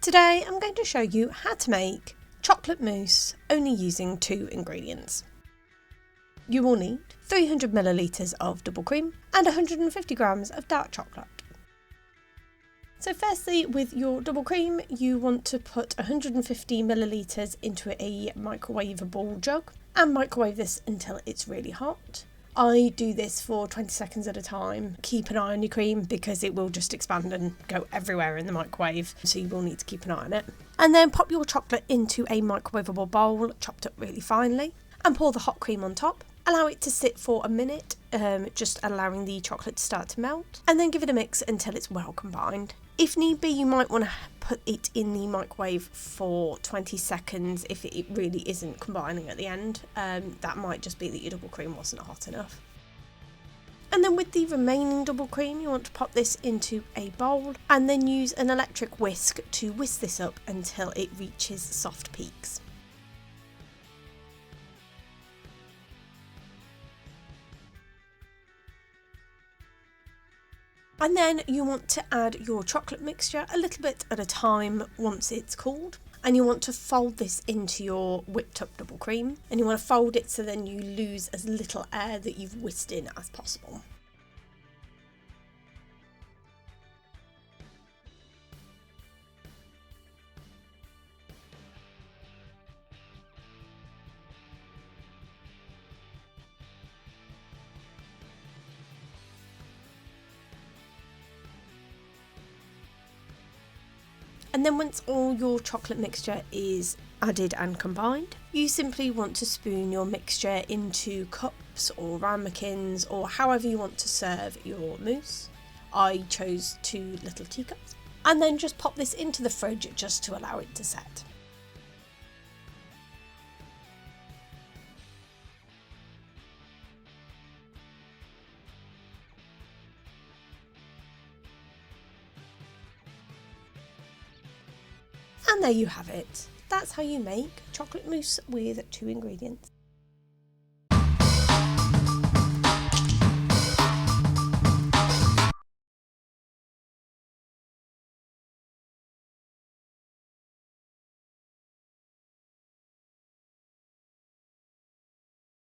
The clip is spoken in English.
Today I'm going to show you how to make chocolate mousse only using 2 ingredients. You will need 300 millilitres of double cream and 150 grams of dark chocolate. So firstly, with your double cream, you want to put 150 millilitres into a microwavable jug and microwave this until it's really hot. I do this for 20 seconds at a time. Keep an eye on your cream because it will just expand and go everywhere in the microwave, so you will need to keep an eye on it. And then pop your chocolate into a microwavable bowl, chopped up really finely, and pour the hot cream on top. Allow it to sit for a minute, just allowing the chocolate to start to melt, and then give it a mix until it's well combined. If need be, you might want to put it in the microwave for 20 seconds if it really isn't combining at the end. That might just be that your double cream wasn't hot enough. And then with the remaining double cream, you want to pop this into a bowl and then use an electric whisk to whisk this up until it reaches soft peaks. And then you want to add your chocolate mixture a little bit at a time once it's cooled. And you want to fold this into your whipped up double cream. And you want to fold it so then you lose as little air that you've whisked in as possible. And then once all your chocolate mixture is added and combined, you simply want to spoon your mixture into cups or ramekins or however you want to serve your mousse. I chose 2 little teacups. And then just pop this into the fridge just to allow it to set. And there you have it. That's how you make chocolate mousse with 2 ingredients.